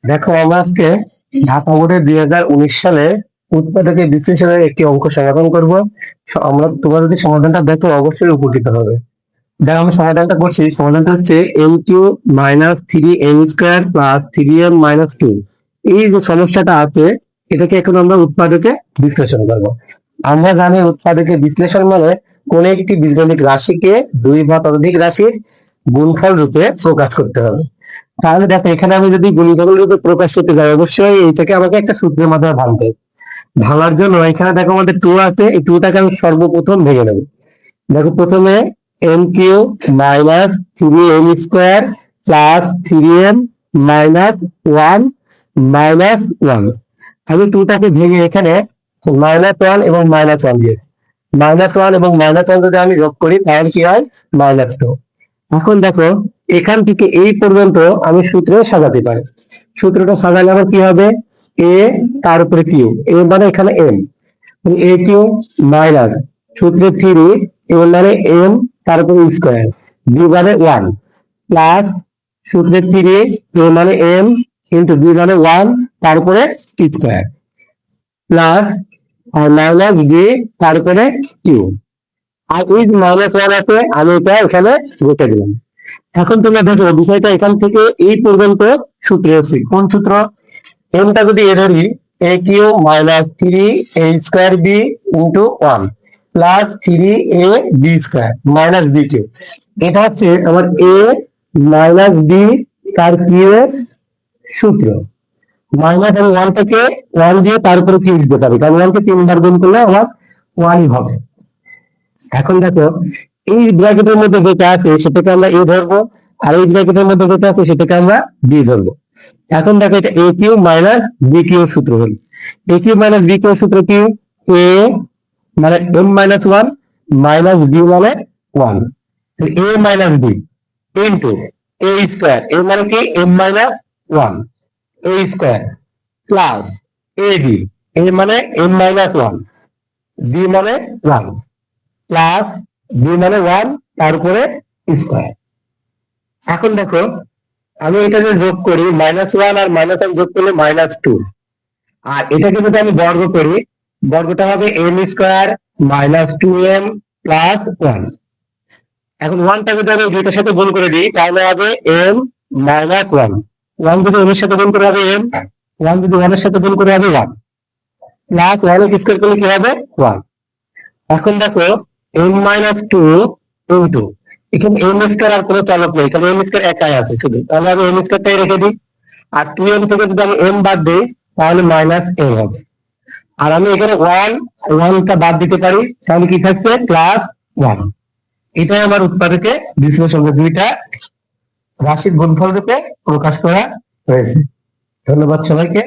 দেখো আমরা আজকে ঢাকা বোর্ডে 2019 সালে উৎপাদকের বিশ্লেষণের একটি অঙ্ক সমাধান করব। আমরা তোমরা যদি সমাধানটা দেখো অবশ্যই উপকৃত হবে। দেখো আমি সমাধানটা করছি। সমাধানটা হচ্ছে m³ minus 3m square plus 3m-2। এই যে সমস্যাটা আছে এটাকে এখন আমরা উৎপাদকে বিশ্লেষণ করব। আমরা জানি উৎপাদকে বিশ্লেষণ মানে কোন একটি বীজগণিত রাশিকে দুই বা ততোধিক রাশির গুণফল রূপে প্রকাশ করতে হবে। তাহলে দেখো এখানে আমি যদি গুণিতক রূপে প্রকাশ করতে যাই অবশ্যই এইটাকে আমাকে একটা সূত্রের মাধ্যমে ভাঙতে হবে। ভাঙার জন্য এখানে দেখো আমাদের 2 আছে, এই 2টাকে আমি সর্বপ্রথম ভেঙে নেব। দেখো প্রথমে m³ minus 3m square plus 3m minus 1 minus 1। আমি 2টাকে ভেঙে এখানে -1 এবং -1 দিয়ে, -1 এবং -1 যদি আমি যোগ করি তাহলে কি হয় -2। এখন দেখো এখান থেকে এই পর্যন্ত আমি সূত্রে সাজাতে পারি। সূত্রটা সাজালে আমার কি হবে, এ তার উপরে কিউ, এ মানে এখানে এম, a³ মাইনাস সূত্রে 3 এ মানে এম তার উপরে স্কোয়ার, বি মানে 1 প্লাস সূত্রে 3 এ মানে এম ইন্টু বি মানে 1 তারপরে স্কোয়ার প্লাস আর মাইনাস বি তারপরে কিউ। আর এই -1 আছে আমি এটা এখানে রেখে দিলাম। এখন তোমরা দেখো বিষয়টা এখান থেকে এই পর্যন্ত সূত্রে আছে। কোন সূত্র? এমটা যদি এ ধরি a³ minus 3a² b into 1 plus 3ab square minus b cube. এটা হচ্ছে আমার a মাইনাস বি তার কিউ এর সূত্র। মাইনাস আমি 1 থেকে 1 দিয়ে তার উপরে কিউ দিতে পারি, কারণ 1 কে 3 বার গুণ করলে আমার 1ই হবে। এখন দেখো এই ব্র্যাকেটের মধ্যে যেটা আছে সেটাকে আমরা এ ধরবো, আর এই ব্র্যাকেটের মধ্যে যেটা আছে সেটাকে আমরা বি ধরবো। এখন দেখো এটা a³ মাইনাস বি কিউ সূত্র হল। a³ মাইনাস বি কিউ সূত্র কি? a মানে m-1 মাইনাস বি মানে 1, a minus b into a square, a মানে কি m-1 a square plus ab, a মানে m-1 b মানে 1 প্লাস বি মানে 1 তারপরে স্কোয়ার। এখন দেখো আমি এটা যে যোগ করি -1 আর -1 যোগ করলে -2, আর এটাকে যদি আমি বর্গ করি বর্গটা হবে m square minus 2m plus 1। এখন 1টা যদি আমি দুইটার সাথে গুণ করে দিই তাহলে হবে m মাইনাস 1, 1 যদি m এর সাথে গুণ করে হবে m, 1 যদি 1 এর সাথে গুণ করে হবে 1 প্লাস 1 স্কোয়ার করলে কি হবে 1। এখন দেখো m-2 ইন্টু এখানে m স্কোয়ার আর কোনো চলক নেই, কারণ m স্কোয়ার একাই আছে শুধু, তাহলে আমি m স্কোয়ারটাই রেখে দিই। আর 2m থেকে যদি আমি m বাদ দিই তাহলে -m হবে। আর আমি এখানে 1টা বাদ দিতে পারি, তাহলে কি থাকছে +1। এটাই আমার উৎপাদকে বিশ্লেষণে দুইটা রাশির গুণফল রূপে প্রকাশ করা হয়েছে। ধন্যবাদ সবাইকে।